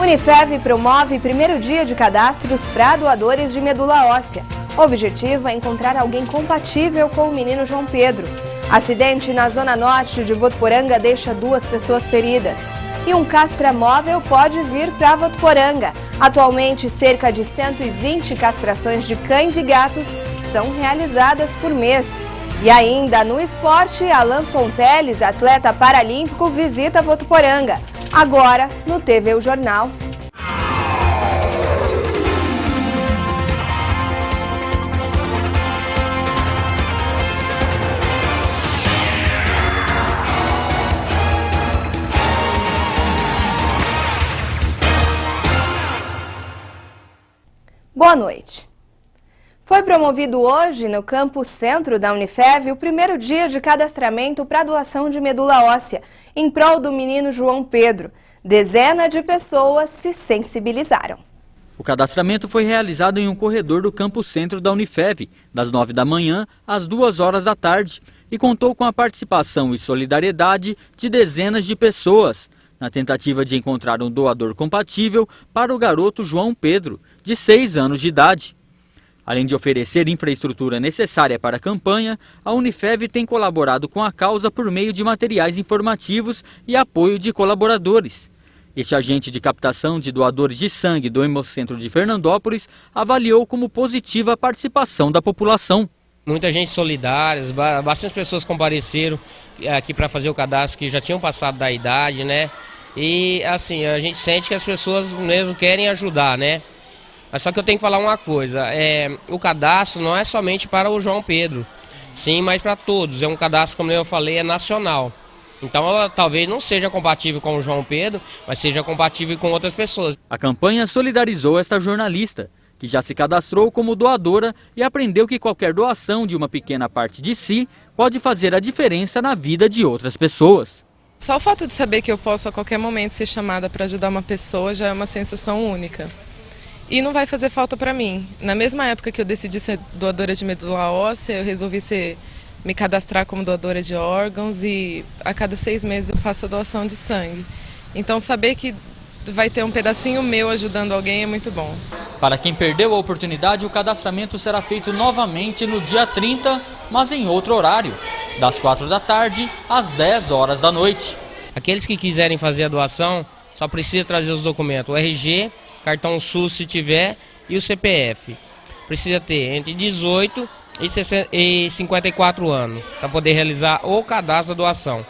Unifev promove primeiro dia de cadastros para doadores de medula óssea. O objetivo é encontrar alguém compatível com o menino João Pedro. Acidente na zona norte de Votuporanga deixa 2 pessoas feridas. E um castramóvel pode vir para Votuporanga. Atualmente, cerca de 120 castrações de cães e gatos são realizadas por mês. E ainda no esporte, Alan Fonteles, atleta paralímpico, visita Votuporanga. Agora, no TV O Jornal. Boa noite. Foi promovido hoje, no campus centro da Unifev, o primeiro dia de cadastramento para doação de medula óssea, em prol do menino João Pedro. Dezenas de pessoas se sensibilizaram. O cadastramento foi realizado em um corredor do campus centro da Unifev, das 9 da manhã às 2 horas da tarde, e contou com a participação e solidariedade de dezenas de pessoas, na tentativa de encontrar um doador compatível para o garoto João Pedro, de 6 anos de idade. Além de oferecer infraestrutura necessária para a campanha, a Unifev tem colaborado com a causa por meio de materiais informativos e apoio de colaboradores. Este agente de captação de doadores de sangue do Hemocentro de Fernandópolis avaliou como positiva a participação da população. Muita gente solidária, bastante pessoas compareceram aqui para fazer o cadastro que já tinham passado da idade, né? E assim, a gente sente que as pessoas mesmo querem ajudar, né? Mas só que eu tenho que falar uma coisa, o cadastro não é somente para o João Pedro, sim, mas para todos. É um cadastro, como eu falei, é nacional. Então ela talvez não seja compatível com o João Pedro, mas seja compatível com outras pessoas. A campanha solidarizou esta jornalista, que já se cadastrou como doadora e aprendeu que qualquer doação de uma pequena parte de si pode fazer a diferença na vida de outras pessoas. Só o fato de saber que eu posso a qualquer momento ser chamada para ajudar uma pessoa já é uma sensação única. E não vai fazer falta para mim. Na mesma época que eu decidi ser doadora de medula óssea, eu resolvi me cadastrar como doadora de órgãos e a cada 6 meses eu faço a doação de sangue. Então saber que vai ter um pedacinho meu ajudando alguém é muito bom. Para quem perdeu a oportunidade, o cadastramento será feito novamente no dia 30, mas em outro horário, das 4 da tarde às 10 horas da noite. Aqueles que quiserem fazer a doação só precisa trazer os documentos, o RG, cartão SUS se tiver e o CPF. Precisa ter entre 18 e 54 anos para poder realizar o cadastro da doação.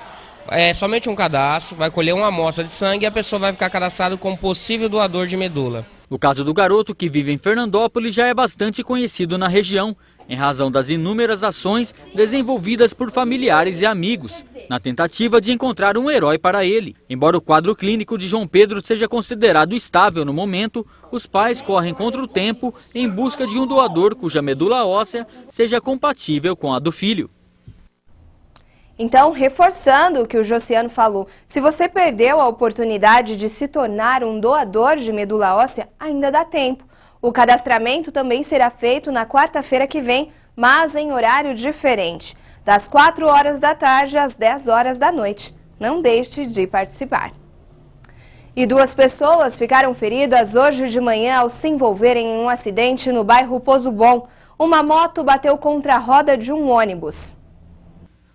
É somente um cadastro, vai colher uma amostra de sangue e a pessoa vai ficar cadastrada como possível doador de medula. O caso do garoto, que vive em Fernandópolis, já é bastante conhecido na região, em razão das inúmeras ações desenvolvidas por familiares e amigos, na tentativa de encontrar um herói para ele. Embora o quadro clínico de João Pedro seja considerado estável no momento, os pais correm contra o tempo em busca de um doador cuja medula óssea seja compatível com a do filho. Então, reforçando o que o Josiano falou, se você perdeu a oportunidade de se tornar um doador de medula óssea, ainda dá tempo. O cadastramento também será feito na quarta-feira que vem, mas em horário diferente, das 4 horas da tarde às 10 horas da noite. Não deixe de participar. E 2 pessoas ficaram feridas hoje de manhã ao se envolverem em um acidente no bairro Pozo Bom. Uma moto bateu contra a roda de um ônibus.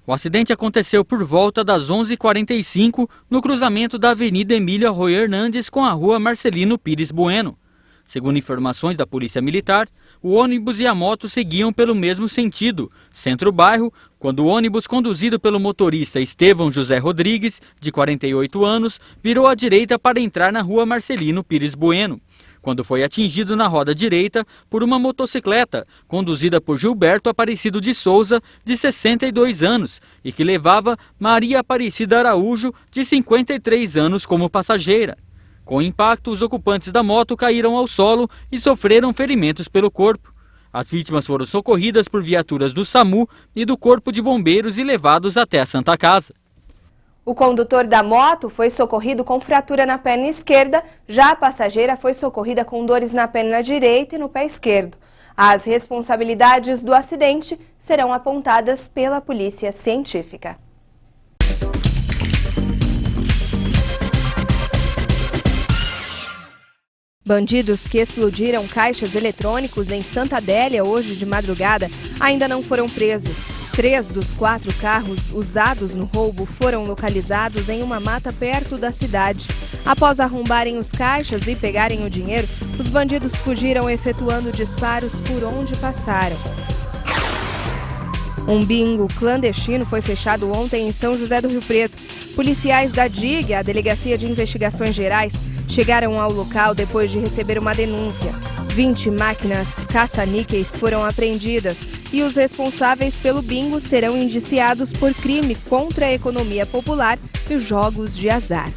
O acidente aconteceu por volta das 11h45 no cruzamento da Avenida Emília Roy Hernandes com a Rua Marcelino Pires Bueno. Segundo informações da Polícia Militar, o ônibus e a moto seguiam pelo mesmo sentido, centro-bairro, quando o ônibus conduzido pelo motorista Estevão José Rodrigues, de 48 anos, virou à direita para entrar na Rua Marcelino Pires Bueno, quando foi atingido na roda direita por uma motocicleta conduzida por Gilberto Aparecido de Souza, de 62 anos, e que levava Maria Aparecida Araújo, de 53 anos, como passageira. Com o impacto, os ocupantes da moto caíram ao solo e sofreram ferimentos pelo corpo. As vítimas foram socorridas por viaturas do SAMU e do Corpo de Bombeiros e levados até a Santa Casa. O condutor da moto foi socorrido com fratura na perna esquerda, já a passageira foi socorrida com dores na perna direita e no pé esquerdo. As responsabilidades do acidente serão apontadas pela Polícia Científica. Bandidos que explodiram caixas eletrônicos em Santa Adélia hoje de madrugada ainda não foram presos. 3 dos 4 carros usados no roubo foram localizados em uma mata perto da cidade. Após arrombarem os caixas e pegarem o dinheiro, os bandidos fugiram efetuando disparos por onde passaram. Um bingo clandestino foi fechado ontem em São José do Rio Preto. Policiais da DIG, a Delegacia de Investigações Gerais, chegaram ao local depois de receber uma denúncia. 20 máquinas caça-níqueis foram apreendidas e os responsáveis pelo bingo serão indiciados por crime contra a economia popular e jogos de azar.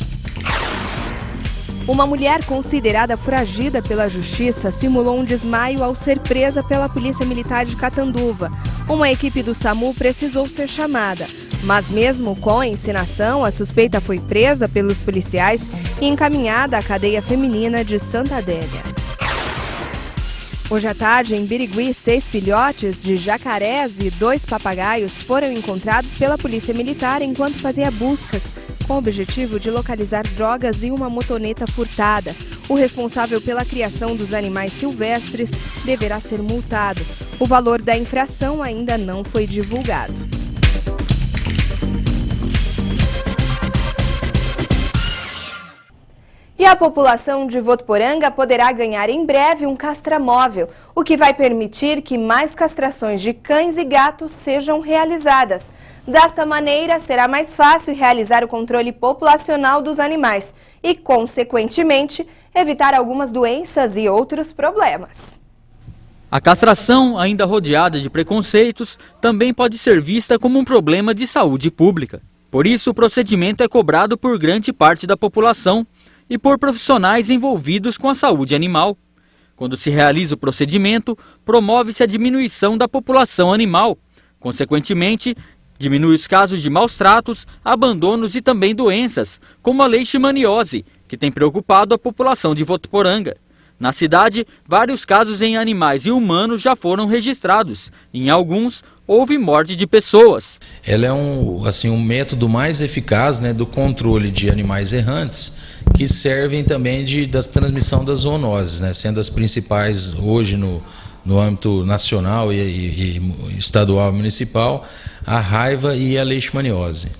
Uma mulher considerada foragida pela justiça simulou um desmaio ao ser presa pela Polícia Militar de Catanduva. Uma equipe do SAMU precisou ser chamada, mas mesmo com a encenação, a suspeita foi presa pelos policiais e encaminhada à cadeia feminina de Santa Adélia. Hoje à tarde, em Birigui, 6 filhotes de jacarés e 2 papagaios foram encontrados pela Polícia Militar enquanto fazia buscas, com o objetivo de localizar drogas e uma motoneta furtada. O responsável pela criação dos animais silvestres deverá ser multado. O valor da infração ainda não foi divulgado. E a população de Votuporanga poderá ganhar em breve um castramóvel, o que vai permitir que mais castrações de cães e gatos sejam realizadas. Desta maneira, será mais fácil realizar o controle populacional dos animais e, consequentemente, evitar algumas doenças e outros problemas. A castração, ainda rodeada de preconceitos, também pode ser vista como um problema de saúde pública. Por isso, o procedimento é cobrado por grande parte da população e por profissionais envolvidos com a saúde animal. Quando se realiza o procedimento, promove-se a diminuição da população animal. Consequentemente, diminui os casos de maus tratos, abandonos e também doenças, como a leishmaniose, que tem preocupado a população de Votuporanga. Na cidade, vários casos em animais e humanos já foram registrados. Em alguns, houve morte de pessoas. Ela é um método mais eficaz, né, do controle de animais errantes, que servem também da transmissão das zoonoses, né, sendo as principais hoje no âmbito nacional e estadual e municipal, a raiva e a leishmaniose.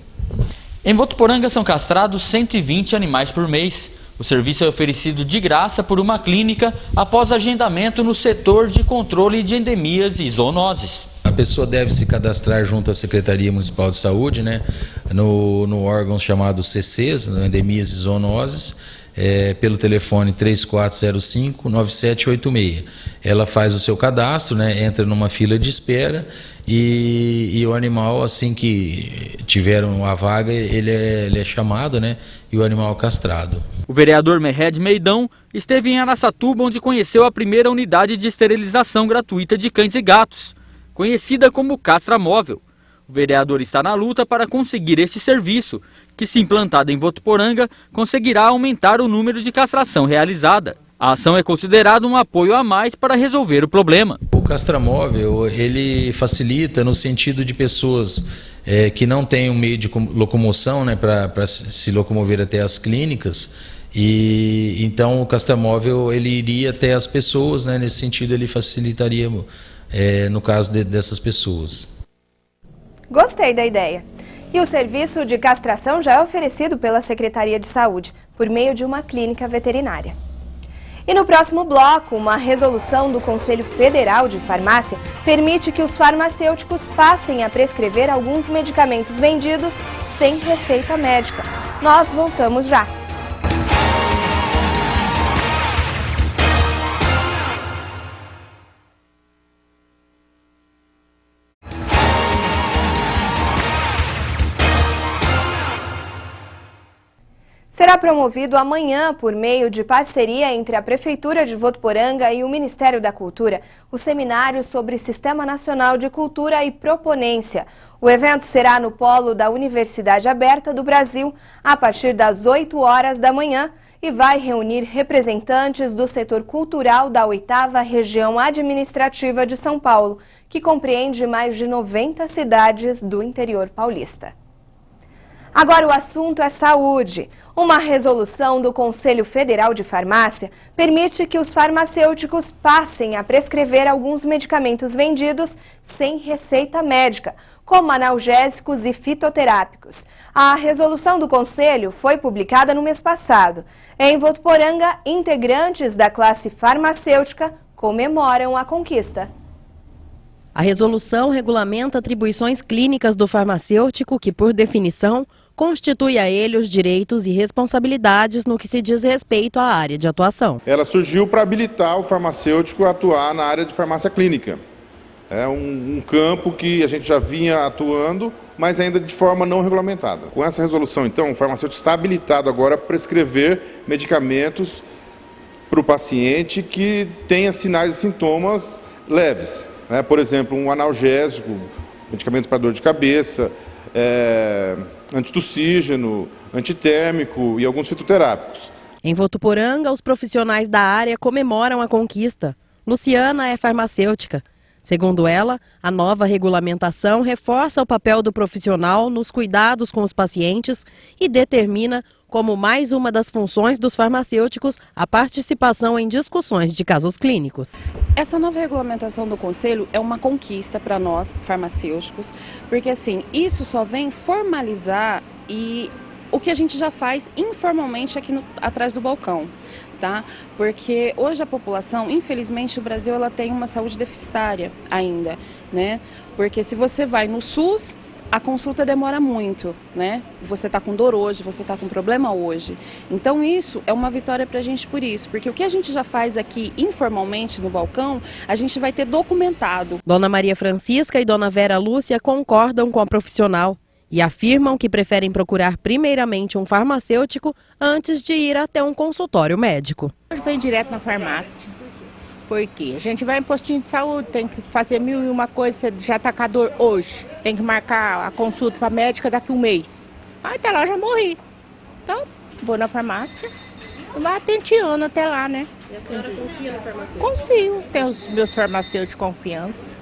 Em Votuporanga são castrados 120 animais por mês. O serviço é oferecido de graça por uma clínica após agendamento no setor de controle de endemias e zoonoses. A pessoa deve se cadastrar junto à Secretaria Municipal de Saúde, né, no órgão chamado CCs, Endemias e Zoonoses, pelo telefone 3405-9786. Ela faz o seu cadastro, né, entra numa fila de espera e o animal, assim que tiver uma vaga, ele é chamado, né, e o animal castrado. O vereador Mehed Meidão esteve em Araçatuba, onde conheceu a primeira unidade de esterilização gratuita de cães e gatos, conhecida como Castramóvel. O vereador está na luta para conseguir este serviço, que, se implantado em Votuporanga, conseguirá aumentar o número de castração realizada. A ação é considerada um apoio a mais para resolver o problema. O castramóvel, ele facilita no sentido de pessoas que não têm um meio de locomoção, né, para se locomover até as clínicas, e então o castramóvel ele iria até as pessoas, né, nesse sentido ele facilitaria no caso dessas pessoas. Gostei da ideia. E o serviço de castração já é oferecido pela Secretaria de Saúde, por meio de uma clínica veterinária. E no próximo bloco, uma resolução do Conselho Federal de Farmácia permite que os farmacêuticos passem a prescrever alguns medicamentos vendidos sem receita médica. Nós voltamos já. Será promovido amanhã, por meio de parceria entre a Prefeitura de Votuporanga e o Ministério da Cultura, o seminário sobre Sistema Nacional de Cultura e Proponência. O evento será no polo da Universidade Aberta do Brasil, a partir das 8 horas da manhã, e vai reunir representantes do setor cultural da 8ª Região Administrativa de São Paulo, que compreende mais de 90 cidades do interior paulista. Agora o assunto é saúde. Uma resolução do Conselho Federal de Farmácia permite que os farmacêuticos passem a prescrever alguns medicamentos vendidos sem receita médica, como analgésicos e fitoterápicos. A resolução do Conselho foi publicada no mês passado. Em Votuporanga, integrantes da classe farmacêutica comemoram a conquista. A resolução regulamenta atribuições clínicas do farmacêutico que, por definição, constitui a ele os direitos e responsabilidades no que se diz respeito à área de atuação. Ela surgiu para habilitar o farmacêutico a atuar na área de farmácia clínica. É um campo que a gente já vinha atuando, mas ainda de forma não regulamentada. Com essa resolução, então, o farmacêutico está habilitado agora a prescrever medicamentos para o paciente que tenha sinais e sintomas leves. Por exemplo, um analgésico, medicamento para dor de cabeça, antitussígeno, antitérmico e alguns fitoterápicos. Em Votuporanga, os profissionais da área comemoram a conquista. Luciana é farmacêutica. Segundo ela, a nova regulamentação reforça o papel do profissional nos cuidados com os pacientes e determina como mais uma das funções dos farmacêuticos a participação em discussões de casos clínicos. Essa nova regulamentação do Conselho é uma conquista para nós, farmacêuticos, porque assim, isso só vem formalizar o que a gente já faz informalmente aqui atrás do balcão. Tá? Porque hoje a população, infelizmente, o Brasil ela tem uma saúde deficitária ainda, né? Porque se você vai no SUS, a consulta demora muito, né? Você está com dor hoje, você está com problema hoje. Então isso é uma vitória para a gente por isso, porque o que a gente já faz aqui informalmente no balcão, a gente vai ter documentado. Dona Maria Francisca e Dona Vera Lúcia concordam com a profissional e afirmam que preferem procurar primeiramente um farmacêutico antes de ir até um consultório médico. Hoje vem direto na farmácia, porque a gente vai em postinho de saúde, tem que fazer 1001 coisas, você já está com a dor hoje, tem que marcar a consulta para a médica daqui a um mês. Até lá eu já morri. Então, vou na farmácia, vai atenteando até lá, né? E a senhora confia no farmacêutico? Confio, tenho os meus farmacêuticos de confiança.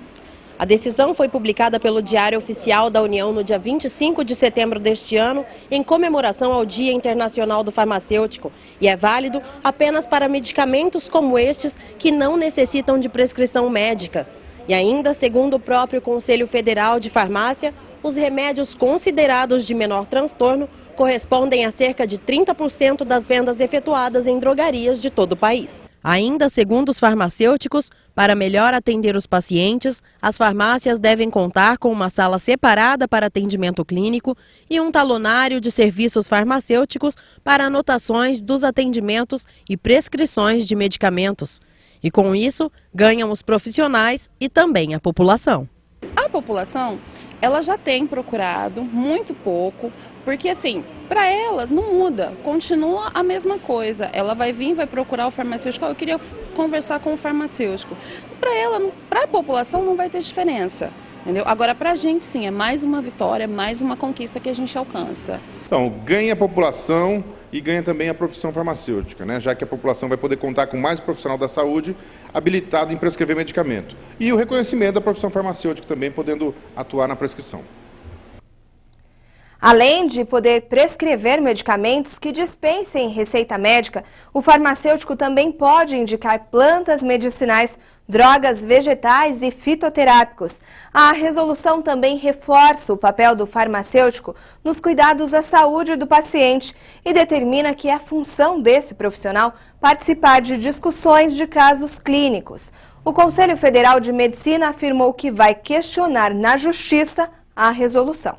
A decisão foi publicada pelo Diário Oficial da União no dia 25 de setembro deste ano, em comemoração ao Dia Internacional do Farmacêutico, e é válido apenas para medicamentos como estes que não necessitam de prescrição médica. E ainda, segundo o próprio Conselho Federal de Farmácia, os remédios considerados de menor transtorno correspondem a cerca de 30% das vendas efetuadas em drogarias de todo o país. Ainda segundo os farmacêuticos, para melhor atender os pacientes, as farmácias devem contar com uma sala separada para atendimento clínico e um talonário de serviços farmacêuticos para anotações dos atendimentos e prescrições de medicamentos. E com isso, ganham os profissionais e também a população. A população, ela já tem procurado muito pouco, porque assim, para ela não muda, continua a mesma coisa. Ela vai vir, vai procurar o farmacêutico, eu queria conversar com o farmacêutico. Para ela, para a população não vai ter diferença, entendeu? Agora para a gente sim, é mais uma vitória, mais uma conquista que a gente alcança. Então, ganha a população e ganha também a profissão farmacêutica, né? Já que a população vai poder contar com mais profissional da saúde habilitado em prescrever medicamento. E o reconhecimento da profissão farmacêutica também podendo atuar na prescrição. Além de poder prescrever medicamentos que dispensem receita médica, o farmacêutico também pode indicar plantas medicinais, drogas vegetais e fitoterápicos. A resolução também reforça o papel do farmacêutico nos cuidados à saúde do paciente e determina que é função desse profissional participar de discussões de casos clínicos. O Conselho Federal de Medicina afirmou que vai questionar na Justiça a resolução.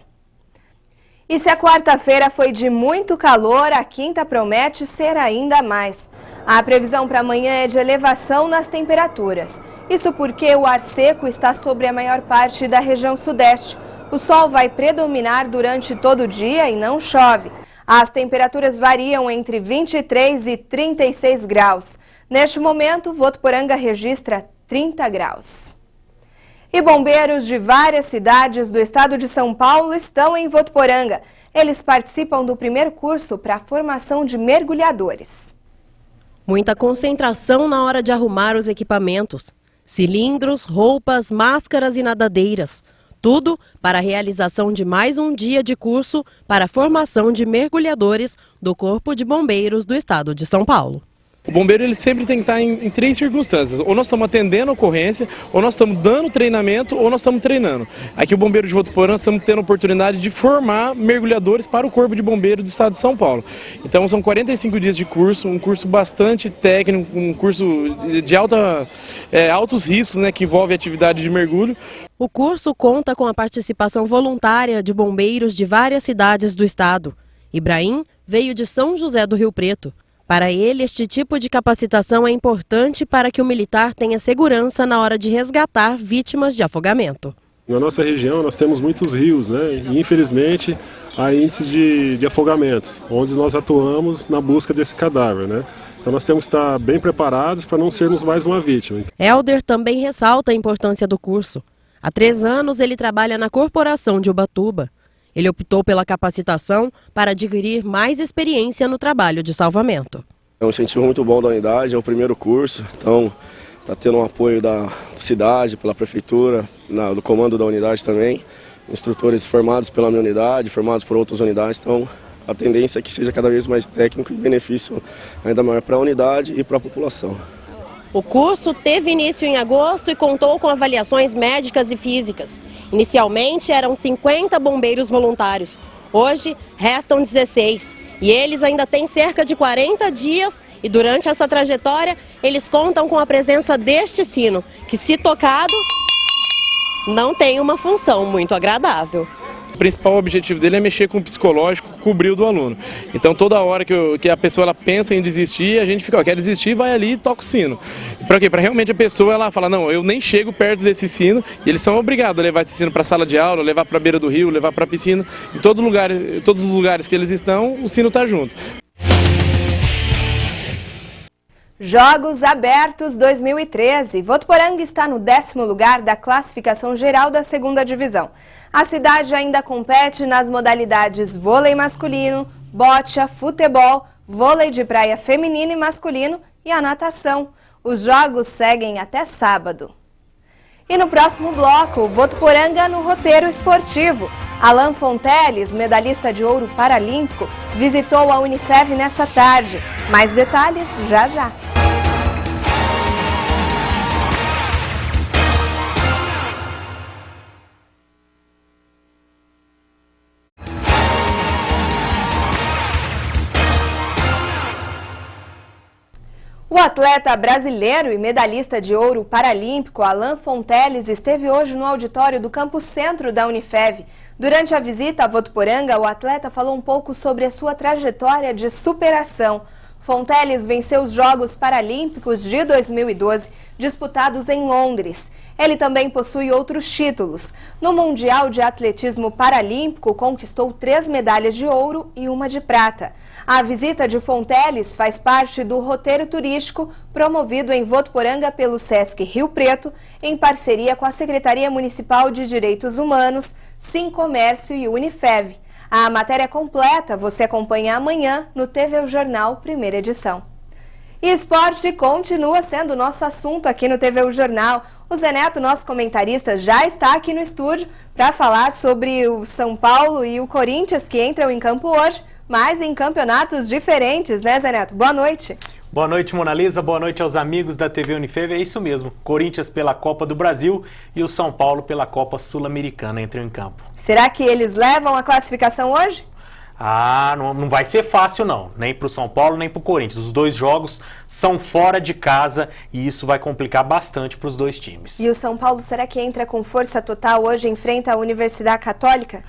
E se a quarta-feira foi de muito calor, a quinta promete ser ainda mais. A previsão para amanhã é de elevação nas temperaturas. Isso porque o ar seco está sobre a maior parte da região sudeste. O sol vai predominar durante todo o dia e não chove. As temperaturas variam entre 23 e 36 graus. Neste momento, Votuporanga registra 30 graus. E bombeiros de várias cidades do estado de São Paulo estão em Votuporanga. Eles participam do primeiro curso para a formação de mergulhadores. Muita concentração na hora de arrumar os equipamentos. Cilindros, roupas, máscaras e nadadeiras. Tudo para a realização de mais um dia de curso para a formação de mergulhadores do Corpo de Bombeiros do Estado de São Paulo. O bombeiro ele sempre tem que estar em três circunstâncias. Ou nós estamos atendendo a ocorrência, ou nós estamos dando treinamento, ou nós estamos treinando. Aqui o Bombeiro de Votuporanga estamos tendo a oportunidade de formar mergulhadores para o Corpo de Bombeiros do Estado de São Paulo. Então são 45 dias de curso, um curso bastante técnico, um curso de altos riscos, né, que envolve atividade de mergulho. O curso conta com a participação voluntária de bombeiros de várias cidades do estado. Ibrahim veio de São José do Rio Preto. Para ele, este tipo de capacitação é importante para que o militar tenha segurança na hora de resgatar vítimas de afogamento. Na nossa região nós temos muitos rios, né? E infelizmente há índices de afogamentos, onde nós atuamos na busca desse cadáver, né? Então nós temos que estar bem preparados para não sermos mais uma vítima. Helder também ressalta a importância do curso. Há 3 anos ele trabalha na corporação de Ubatuba. Ele optou pela capacitação para adquirir mais experiência no trabalho de salvamento. É um incentivo muito bom da unidade, é o primeiro curso, então está tendo um apoio da cidade, pela prefeitura, do comando da unidade também, instrutores formados pela minha unidade, formados por outras unidades, então a tendência é que seja cada vez mais técnico e benefício ainda maior para a unidade e para a população. O curso teve início em agosto e contou com avaliações médicas e físicas. Inicialmente eram 50 bombeiros voluntários. Hoje restam 16 e eles ainda têm cerca de 40 dias e durante essa trajetória eles contam com a presença deste sino, que se tocado não tem uma função muito agradável. O principal objetivo dele é mexer com o psicológico, cobrir o do aluno. Então toda hora que a pessoa ela pensa em desistir, a gente fica, quer desistir, vai ali e toca o sino. Para quê? Para realmente a pessoa ela fala, não, eu nem chego perto desse sino, e eles são obrigados a levar esse sino para a sala de aula, levar para a beira do rio, levar para a piscina. Em todos os lugares que eles estão, o sino está junto. Jogos Abertos 2013. Votuporanga está no 10º lugar da classificação geral da 2ª divisão. A cidade ainda compete nas modalidades vôlei masculino, bocha, futebol, vôlei de praia feminino e masculino e a natação. Os jogos seguem até sábado. E no próximo bloco, Votuporanga no roteiro esportivo. Alan Fonteles, medalhista de ouro paralímpico, visitou a Unifev nessa tarde. Mais detalhes já já. O atleta brasileiro e medalhista de ouro paralímpico Alan Fonteles esteve hoje no auditório do Campo Centro da Unifev. Durante a visita a Votuporanga, o atleta falou um pouco sobre a sua trajetória de superação. Fonteles venceu os Jogos Paralímpicos de 2012, disputados em Londres. Ele também possui outros títulos. No Mundial de Atletismo Paralímpico, conquistou 3 medalhas de ouro e 1 de prata. A visita de Fonteles faz parte do roteiro turístico promovido em Votuporanga pelo Sesc Rio Preto, em parceria com a Secretaria Municipal de Direitos Humanos, Sincomércio e Unifev. A matéria completa você acompanha amanhã no TV o Jornal, primeira edição. E esporte continua sendo o nosso assunto aqui no TV o Jornal. O Zé Neto, nosso comentarista, já está aqui no estúdio para falar sobre o São Paulo e o Corinthians que entram em campo hoje, mas em campeonatos diferentes, né, Zé Neto? Boa noite. Boa noite, Mona Lisa. Boa noite aos amigos da TV Unifev. É isso mesmo. Corinthians pela Copa do Brasil e o São Paulo pela Copa Sul-Americana entram em campo. Será que eles levam a classificação hoje? Ah, não vai ser fácil não. Nem para o São Paulo, nem para o Corinthians. Os 2 jogos são fora de casa e isso vai complicar bastante para os 2 times. E o São Paulo, será que entra com força total hoje e enfrenta a Universidade Católica?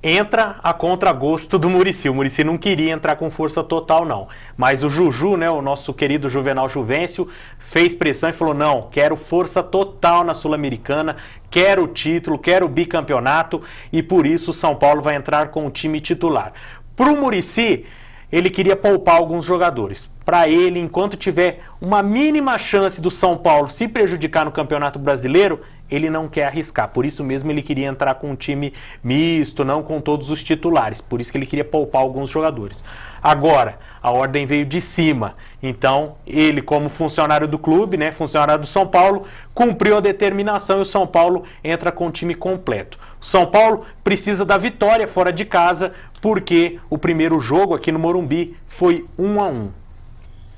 Entra a contragosto do Muricy. O Muricy não queria entrar com força total, não. Mas o Juju, né, o nosso querido Juvenal Juvencio, fez pressão e falou, não, quero força total na Sul-Americana, quero o título, quero o bicampeonato, e por isso o São Paulo vai entrar com o time titular. Para o Muricy, ele queria poupar alguns jogadores. Para ele, enquanto tiver uma mínima chance do São Paulo se prejudicar no Campeonato Brasileiro, ele não quer arriscar. Por isso mesmo ele queria entrar com um time misto, não com todos os titulares. Por isso que ele queria poupar alguns jogadores. Agora, a ordem veio de cima. Então, ele como funcionário do clube, né, funcionário do São Paulo, cumpriu a determinação e o São Paulo entra com o time completo. O São Paulo precisa da vitória fora de casa, porque o primeiro jogo aqui no Morumbi foi 1-1.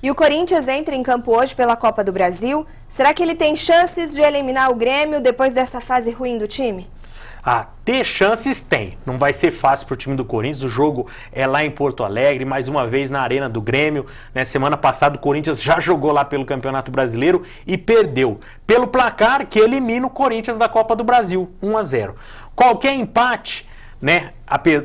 E o Corinthians entra em campo hoje pela Copa do Brasil. Será que ele tem chances de eliminar o Grêmio depois dessa fase ruim do time? Ter chances tem. Não vai ser fácil para o time do Corinthians. O jogo é lá em Porto Alegre, mais uma vez na Arena do Grêmio. Semana passada o Corinthians já jogou lá pelo Campeonato Brasileiro e perdeu. Pelo placar que elimina o Corinthians da Copa do Brasil, 1-0. Qualquer empate, né?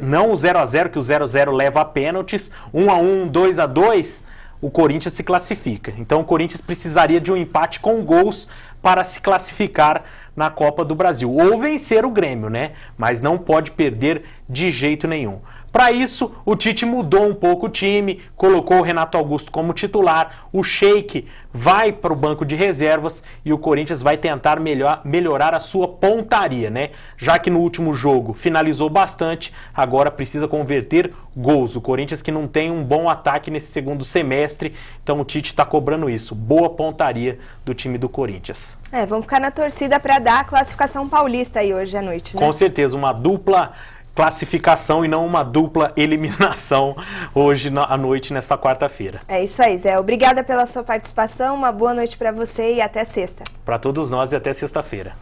Não o 0-0, que o 0-0 leva a pênaltis, 1-1, 2-2, o Corinthians se classifica. Então o Corinthians precisaria de um empate com gols para se classificar na Copa do Brasil. Ou vencer o Grêmio, né? Mas não pode perder de jeito nenhum. Para isso, o Tite mudou um pouco o time, colocou o Renato Augusto como titular, o Sheik vai para o banco de reservas e o Corinthians vai tentar melhorar a sua pontaria, né? Já que no último jogo finalizou bastante, agora precisa converter gols. O Corinthians que não tem um bom ataque nesse segundo semestre, então o Tite está cobrando isso. Boa pontaria do time do Corinthians. Vamos ficar na torcida para dar a classificação paulista aí hoje à noite, né? Com certeza, uma dupla classificação e não uma dupla eliminação hoje à noite, nesta quarta-feira. É isso aí, Zé. Obrigada pela sua participação, uma boa noite para você e até sexta. Para todos nós e até sexta-feira.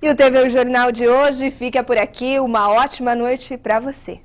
E o TV Jornal de hoje fica por aqui, uma ótima noite para você.